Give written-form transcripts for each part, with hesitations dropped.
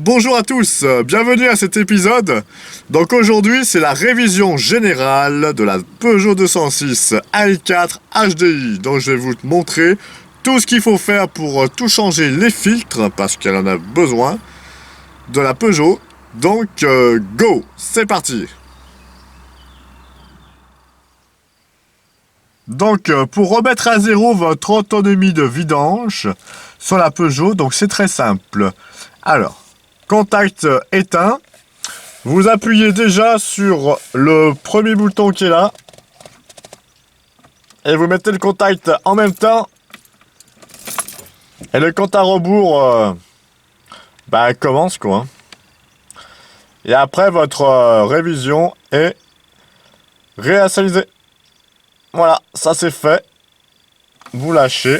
bonjour à tous, bienvenue à cet épisode. Donc aujourd'hui c'est la révision générale de la Peugeot 206 i4 HDI. Donc je vais vous montrer tout ce qu'il faut faire pour tout changer les filtres, parce qu'elle en a besoin, de la Peugeot. Donc go, c'est parti. Donc pour remettre à zéro votre autonomie de vidange sur la Peugeot, donc c'est très simple. Alors, contact éteint, vous appuyez déjà sur le premier bouton qui est là et vous mettez le contact en même temps et le compte à rebours commence quoi. Et après votre révision est réinitialisée. Voilà, ça c'est fait. Vous lâchez.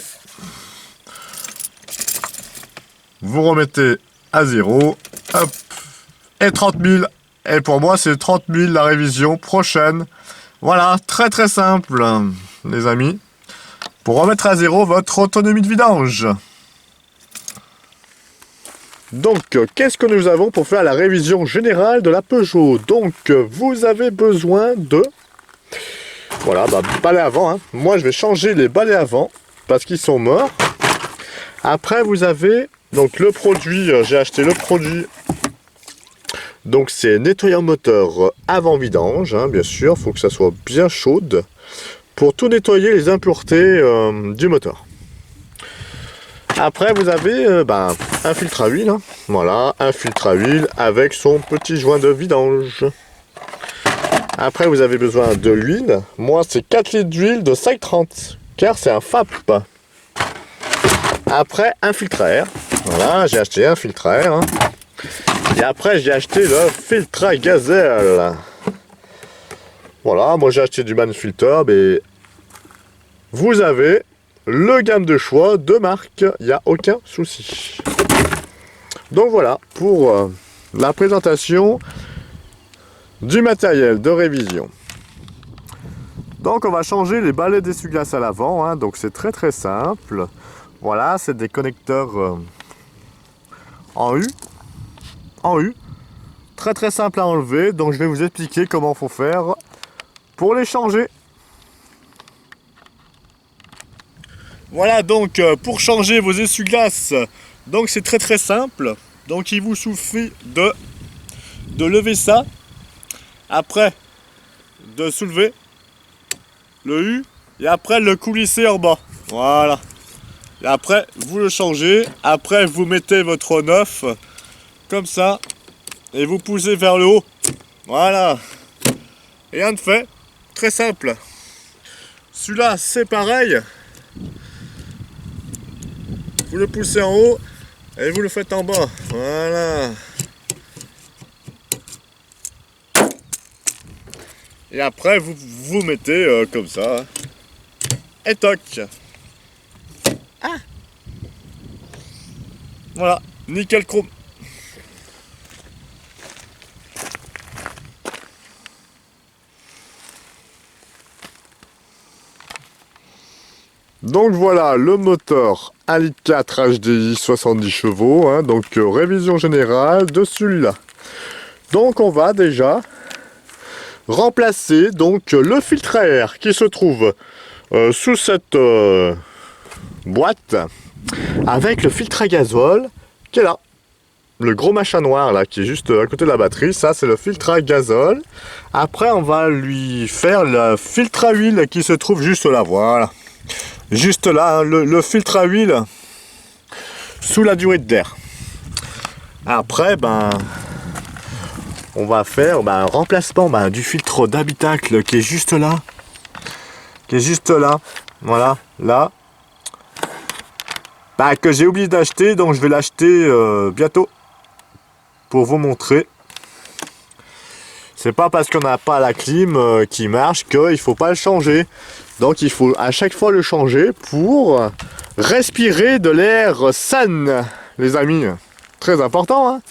Vous remettez à zéro. Hop. Et 30 000. Et pour moi, c'est 30 000 la révision prochaine. Voilà, très très simple, les amis. Pour remettre à zéro votre autonomie de vidange. Donc, qu'est-ce que nous avons pour faire la révision générale de la Peugeot? Donc, vous avez besoin de... Voilà, balais avant. Hein. Moi, je vais changer les balais avant parce qu'ils sont morts. Après, vous avez donc le produit. J'ai acheté le produit. Donc, c'est nettoyant moteur avant vidange. Hein, bien sûr, il faut que ça soit bien chaude pour tout nettoyer les impuretés du moteur. Après, vous avez un filtre à huile. Hein. Voilà, un filtre à huile avec son petit joint de vidange. Après, vous avez besoin de l'huile. Moi, c'est 4 litres d'huile de 5,30 car c'est un FAP. Après, un filtre à air. Voilà, j'ai acheté un filtre à air. Hein. Et après, j'ai acheté le filtre à gazelle. Voilà, moi j'ai acheté du Manfilter. Mais vous avez le gamme de choix de marque. Il n'y a aucun souci. Donc voilà, pour la présentation du matériel de révision. Donc on va changer les balais d'essuie-glace à l'avant, hein, donc c'est très très simple. Voilà, c'est des connecteurs en U. Très très simple à enlever, donc je vais vous expliquer comment il faut faire pour les changer. Voilà, donc pour changer vos essuie-glaces, donc c'est très très simple. Donc il vous suffit de lever ça. Après, de soulever le U et après le coulisser en bas. Voilà. Et après, vous le changez. Après, vous mettez votre neuf comme ça et vous poussez vers le haut. Voilà. Rien de fait. Très simple. Celui-là, c'est pareil. Vous le poussez en haut et vous le faites en bas. Voilà. Et après, vous mettez comme ça. Et toc. Ah. Voilà, nickel chrome. Donc voilà, le moteur i4 HDI 70 chevaux. Hein, donc révision générale de celui-là. Donc on va déjà remplacer donc le filtre à air qui se trouve sous cette boîte avec le filtre à gazole qui est là, le gros machin noir là qui est juste à côté de la batterie. Ça c'est le filtre à gazole. Après on va lui faire le filtre à huile qui se trouve juste là, voilà, juste là, hein, le filtre à huile sous la durée d'air. Après on va faire un remplacement du filtre d'habitacle qui est juste là. Voilà, là. Que j'ai oublié d'acheter, donc je vais l'acheter bientôt. Pour vous montrer. C'est pas parce qu'on n'a pas la clim qui marche qu'il ne faut pas le changer. Donc il faut à chaque fois le changer pour respirer de l'air sain, les amis. Très important, hein,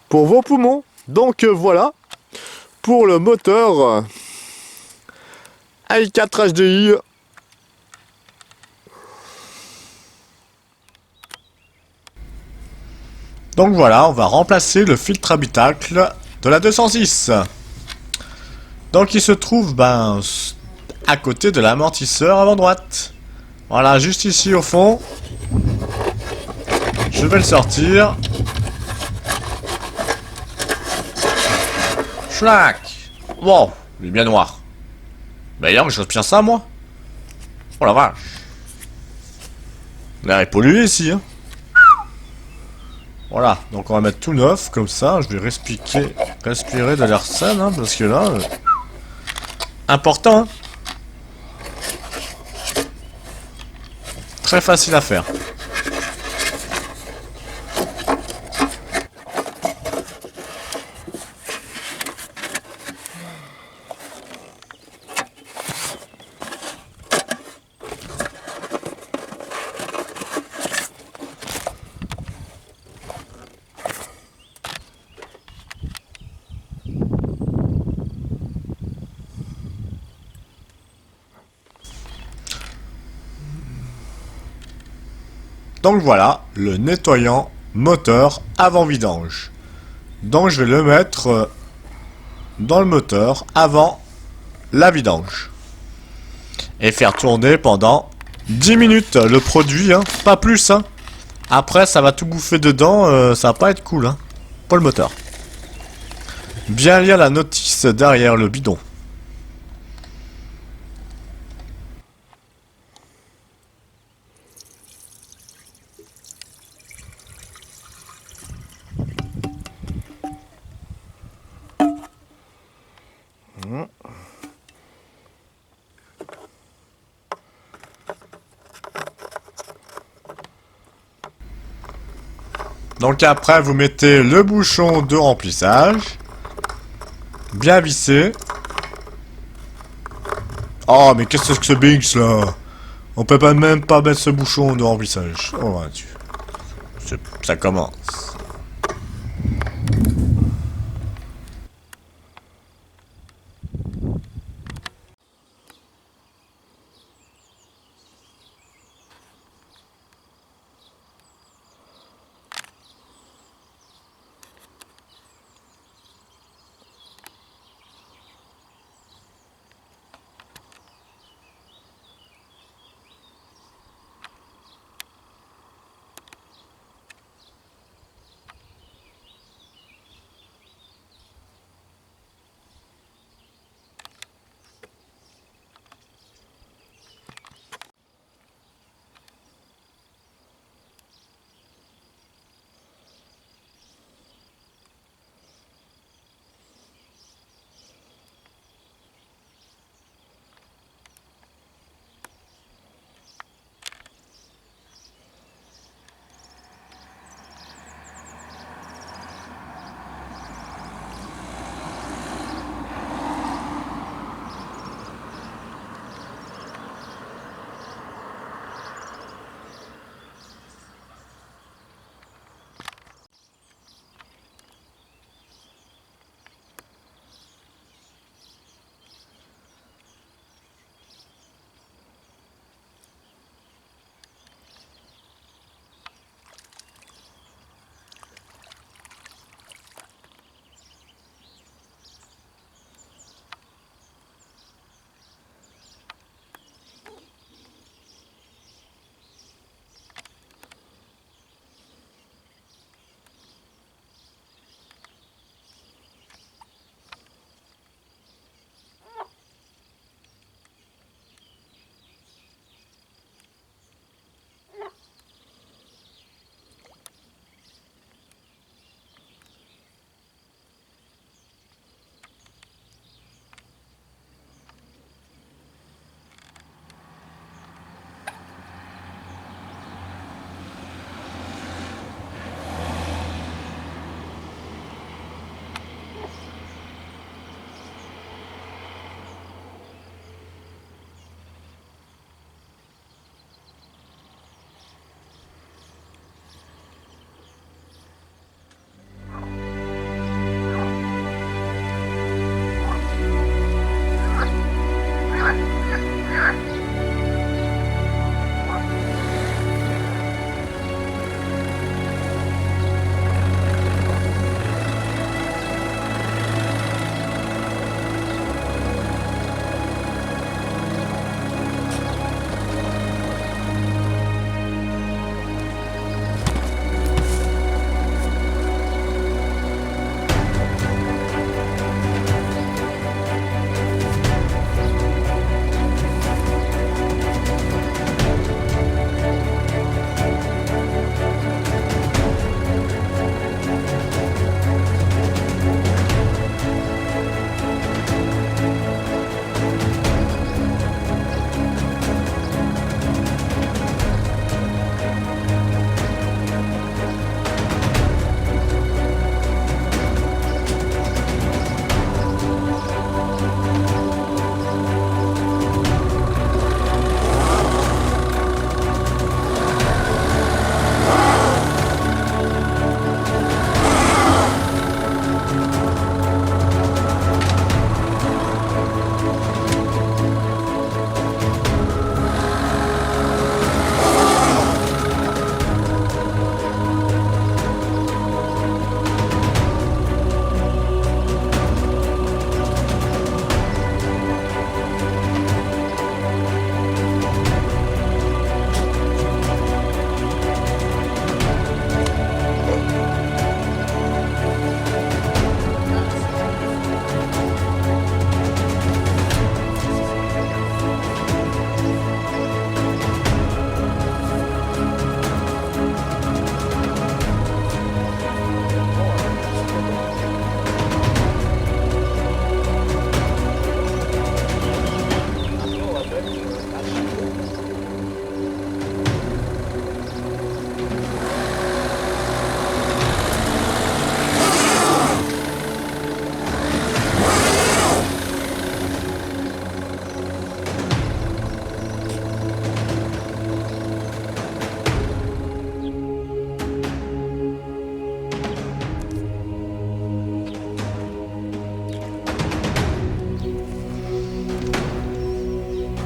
pour vos poumons. Donc voilà, pour le moteur i4 HDI. Donc voilà, on va remplacer le filtre habitacle de la 206. Donc il se trouve à côté de l'amortisseur avant droite. Voilà, juste ici au fond. Je vais le sortir. Schlac. Wow, il est bien noir. D'ailleurs, je respire ça moi. Oh la vache. L'air est pollué ici, hein. Voilà, donc on va mettre tout neuf, comme ça, je vais respirer de l'air sain, hein, parce que là... important, hein. Très facile à faire. Donc voilà, le nettoyant moteur avant vidange. Donc je vais le mettre dans le moteur avant la vidange. Et faire tourner pendant 10 minutes le produit, hein, pas plus. Hein. Après ça va tout bouffer dedans, ça va pas être cool. Hein, pour le moteur. Bien lire la notice derrière le bidon. Donc après vous mettez le bouchon de remplissage. Bien vissé. Oh mais qu'est-ce que c'est Binks là? On peut pas même pas mettre ce bouchon de remplissage. Oh ouais, ça commence.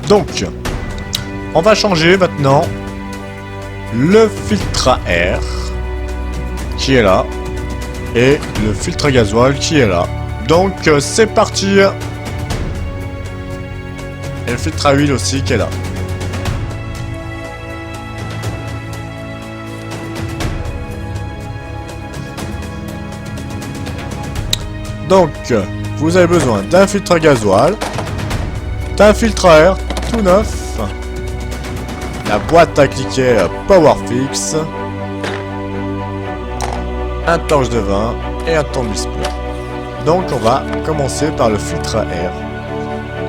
Donc, on va changer maintenant le filtre à air qui est là et le filtre à gasoil qui est là. Donc, c'est parti. Et le filtre à huile aussi qui est là. Donc, vous avez besoin d'un filtre à gasoil, d'un filtre à air tout neuf, la boîte à cliquet Powerfix, un torche de vin et un tournevis plat. Donc, on va commencer par le filtre à air,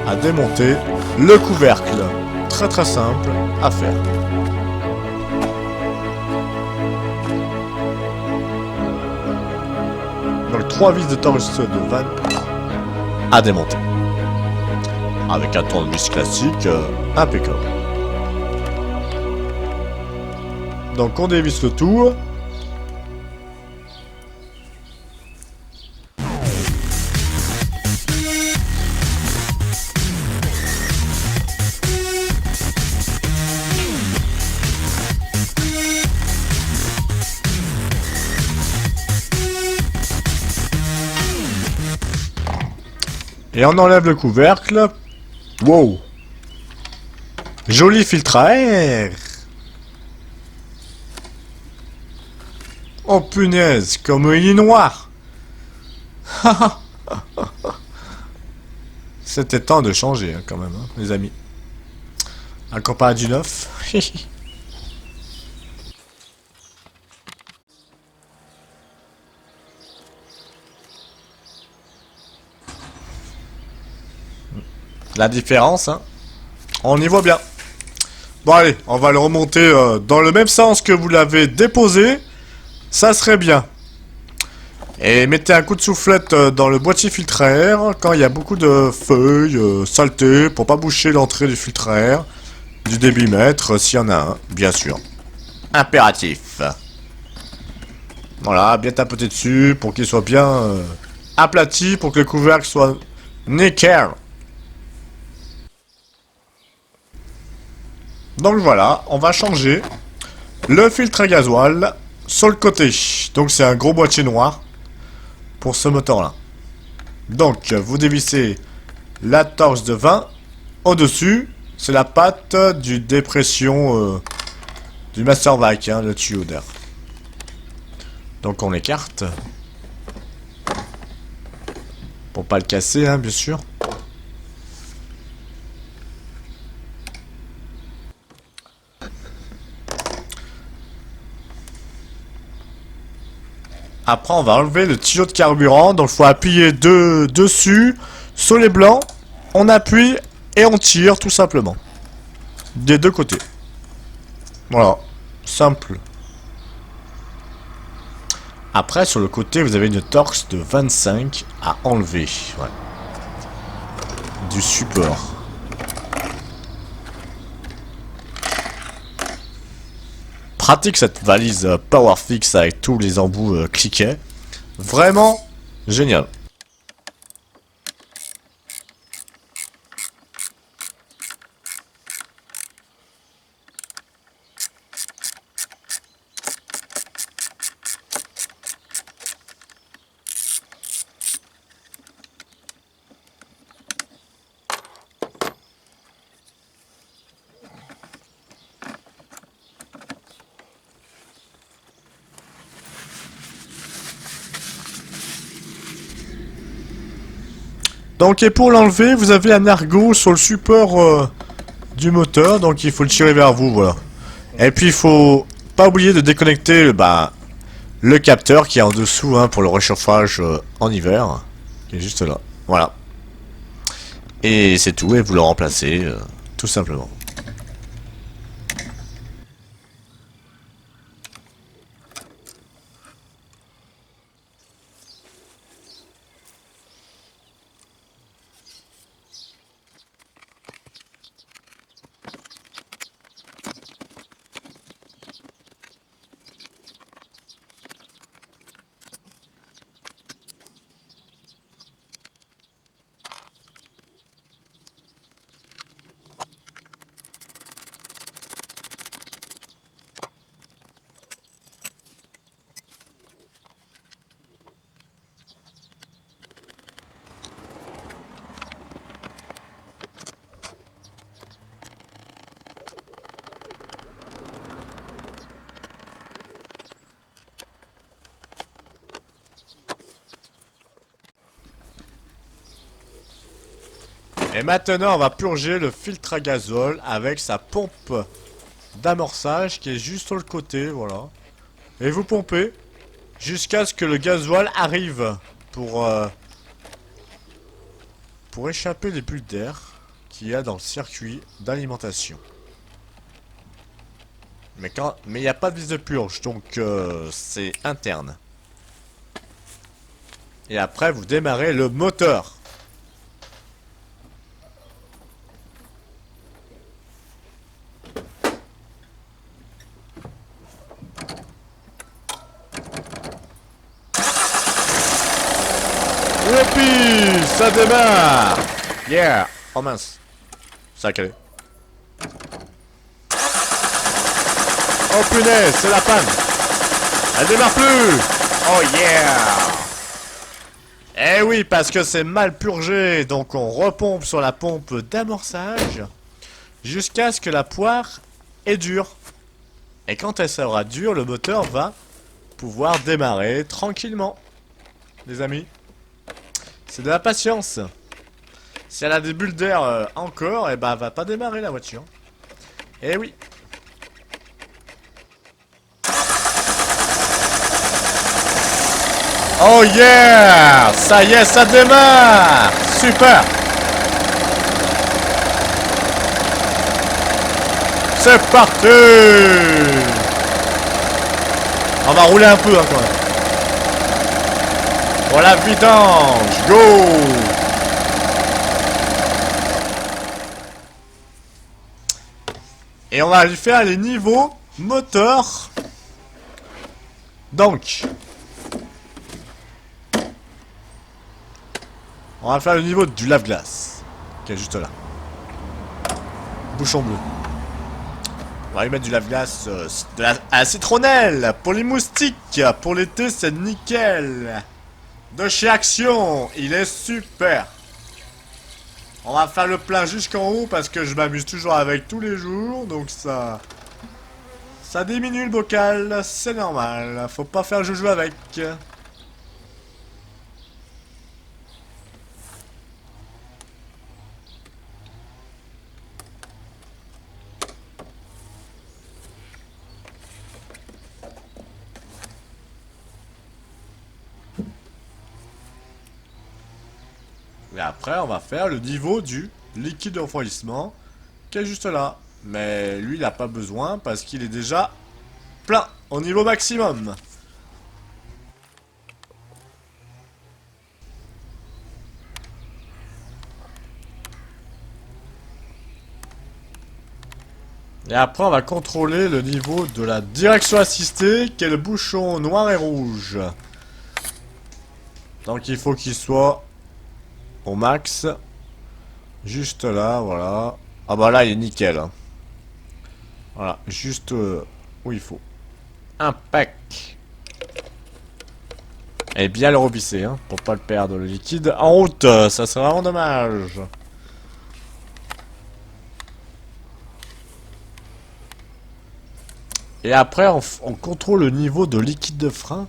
à démonter le couvercle. Très très simple à faire. Donc 3 vis de torche de vanne à démonter. Avec un tournevis classique impeccable. Donc on dévisse le tout. Et on enlève le couvercle. Wow. Joli filtre à air. Oh punaise, comme il est noir. C'était temps de changer hein, quand même, hein, les amis. À comparer du neuf. La différence, hein. On y voit bien. Bon allez, on va le remonter dans le même sens que vous l'avez déposé. Ça serait bien. Et mettez un coup de soufflette dans le boîtier filtre à air quand il y a beaucoup de feuilles, saleté, pour pas boucher l'entrée du filtre à air, du débitmètre, s'il y en a un, bien sûr. Impératif. Voilà, bien tapoter dessus pour qu'il soit bien aplati, pour que le couvercle soit nickel. Donc voilà, on va changer le filtre à gasoil sur le côté. Donc c'est un gros boîtier noir pour ce moteur là. Donc vous dévissez la torche de vin. Au-dessus, c'est la patte du dépression du master vac, hein, le tuyau d'air. Donc on l'écarte. Pour pas le casser, hein, bien sûr. Après, on va enlever le tuyau de carburant. Donc, il faut appuyer dessus, sur les blancs. On appuie et on tire tout simplement. Des deux côtés. Voilà. Simple. Après, sur le côté, vous avez une torche de 25 à enlever. Ouais. Du support. Pratique cette valise Powerfix avec tous les embouts cliquets. Vraiment génial. Donc et pour l'enlever, vous avez un ergot sur le support du moteur, donc il faut le tirer vers vous, voilà. Et puis il faut pas oublier de déconnecter le capteur qui est en dessous hein, pour le réchauffage en hiver, qui est juste là, voilà. Et c'est tout, et vous le remplacez, tout simplement. Et maintenant, on va purger le filtre à gazole avec sa pompe d'amorçage qui est juste sur le côté, voilà. Et vous pompez jusqu'à ce que le gasoil arrive pour échapper les bulles d'air qu'il y a dans le circuit d'alimentation. Mais il n'y a pas de vis de purge, donc c'est interne. Et après, vous démarrez le moteur. Youpi, ça démarre. Yeah. Oh mince. Sacré. Oh punaise, c'est la panne. Elle démarre plus. Oh yeah. Eh oui, parce que c'est mal purgé. Donc on repompe sur la pompe d'amorçage jusqu'à ce que la poire est dure. Et quand elle sera dure, le moteur va pouvoir démarrer tranquillement. Les amis, c'est de la patience. Si elle a des bulles d'air encore, eh ben elle va pas démarrer la voiture. Eh oui. Oh yeah! Ça y est, ça démarre! Super! C'est parti! On va rouler un peu hein, quand même. Pour la vidange, go! Et on va lui faire les niveaux moteur. Donc, on va faire le niveau du lave-glace, qui est juste là. Bouchon bleu. On va lui mettre du lave-glace à la citronnelle. Pour les moustiques, pour l'été, c'est nickel. De chez Action, il est super. On va faire le plein jusqu'en haut parce que je m'amuse toujours avec tous les jours. Donc ça diminue le bocal, c'est normal. Faut pas faire joujou avec. Et après, on va faire le niveau du liquide de refroidissement, qui est juste là. Mais lui, il n'a pas besoin parce qu'il est déjà plein, au niveau maximum. Et après, on va contrôler le niveau de la direction assistée, qui est le bouchon noir et rouge. Donc, il faut qu'il soit au max. Juste là, voilà. Ah bah là, il est nickel. Hein. Voilà, juste où il faut. Impec. Et bien le revisser, hein, pour pas le perdre le liquide en route. Ça serait vraiment dommage. Et après, on contrôle le niveau de liquide de frein.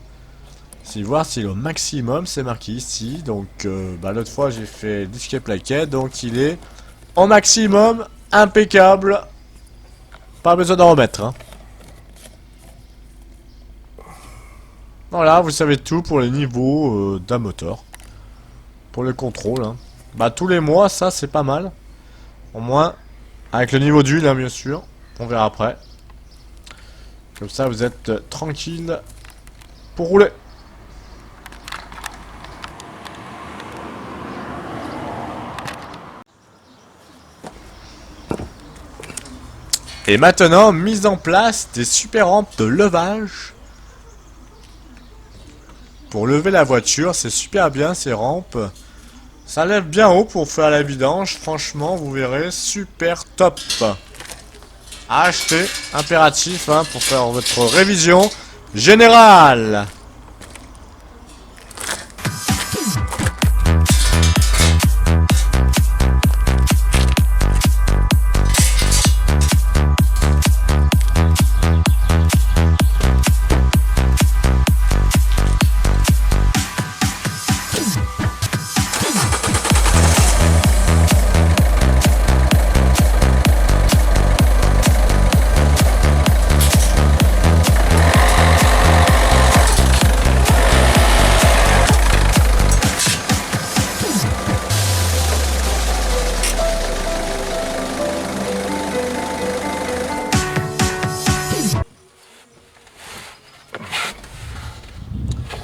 C'est voir s'il est au maximum, c'est marqué ici. Donc, bah, l'autre fois, j'ai fait disque et plaquette. Donc, il est au maximum, impeccable. Pas besoin d'en remettre. Hein. Voilà, vous savez tout pour les niveaux d'un moteur. Pour le contrôle. Hein. Bah, tous les mois, ça, c'est pas mal. Au moins, avec le niveau d'huile, hein, bien sûr. On verra après. Comme ça, vous êtes tranquille pour rouler. Et maintenant, mise en place des super rampes de levage. Pour lever la voiture, c'est super bien ces rampes. Ça lève bien haut pour faire la vidange. Franchement, vous verrez, super top. À acheter, impératif, hein, pour faire votre révision générale.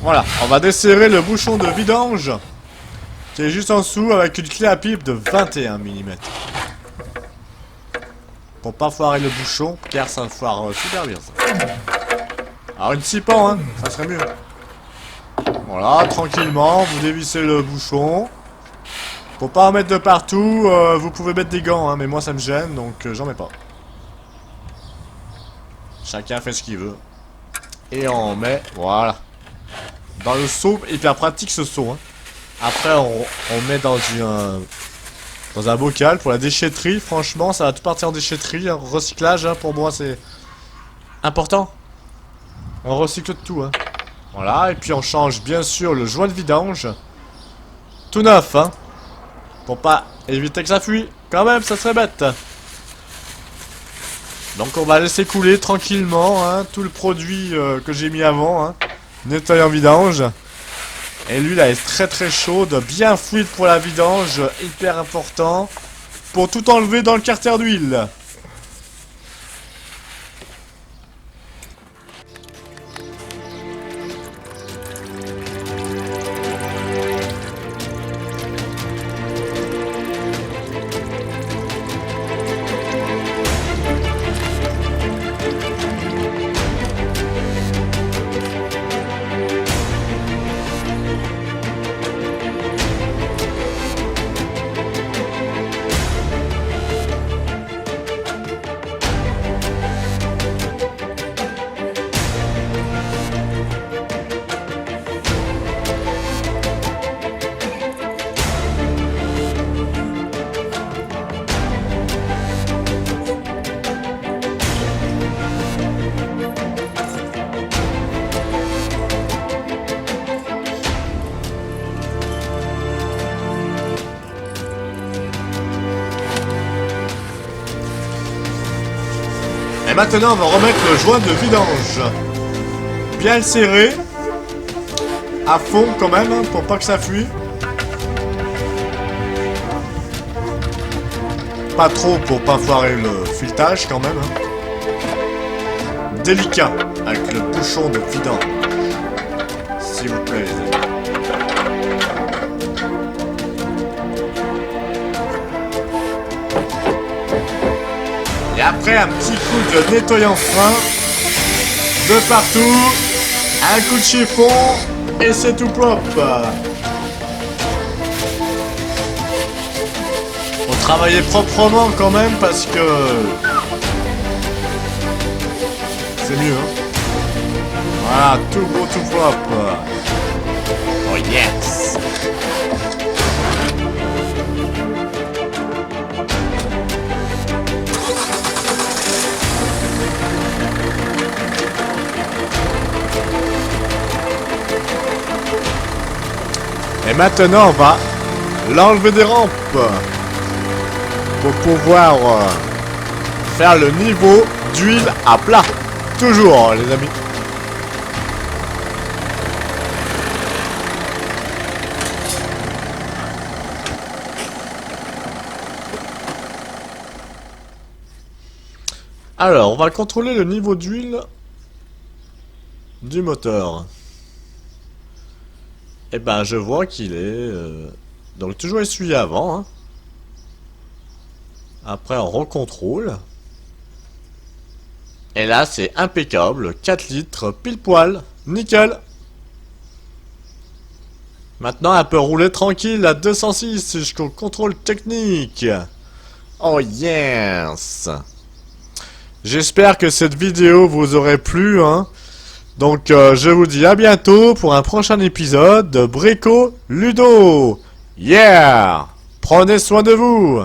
Voilà, on va desserrer le bouchon de vidange qui est juste en dessous avec une clé à pipe de 21 mm. Pour pas foirer le bouchon, car ça foire super bien ça. Alors une 6 pans, hein, ça serait mieux. Voilà, tranquillement, vous dévissez le bouchon. Faut pas en mettre de partout, vous pouvez mettre des gants, hein, mais moi ça me gêne, donc j'en mets pas. Chacun fait ce qu'il veut. Et on met, voilà. Dans le seau, hyper pratique ce seau, hein. Après on met dans un bocal pour la déchetterie. Franchement ça va tout partir en déchetterie, hein. Recyclage, hein, pour moi c'est important. On recycle tout, hein. Voilà, et puis on change bien sûr le joint de vidange. Tout neuf, hein. Pour pas éviter que ça fuit. Quand même, ça serait bête. Donc on va laisser couler tranquillement, hein, tout le produit que j'ai mis avant, hein. Nettoyant vidange. Et l'huile elle est très très chaude, bien fluide pour la vidange, hyper important. Pour tout enlever dans le carter d'huile. Et maintenant on va remettre le joint de vidange. Bien le serrer. À fond quand même, hein, pour pas que ça fuit. Pas trop pour pas foirer le filetage quand même, hein. Délicat avec le bouchon de vidange. S'il vous plaît les amis. Et après un petit coup de nettoyant frein de partout, un coup de chiffon et c'est tout propre. Faut travailler proprement quand même parce que c'est mieux, hein. Voilà, tout beau, tout propre. Oh yes. Et maintenant on va l'enlever des rampes pour pouvoir faire le niveau d'huile à plat. Toujours les amis. Alors on va contrôler le niveau d'huile du moteur. Et ben je vois qu'il est donc toujours essuyé avant, hein. Après on recontrôle. Et là c'est impeccable, 4 litres pile poil, nickel. Maintenant elle peut rouler tranquille à 206 jusqu'au contrôle technique. Oh yes. J'espère que cette vidéo vous aurait plu, hein. Donc je vous dis à bientôt pour un prochain épisode de Brico Ludo. Yeah! Prenez soin de vous!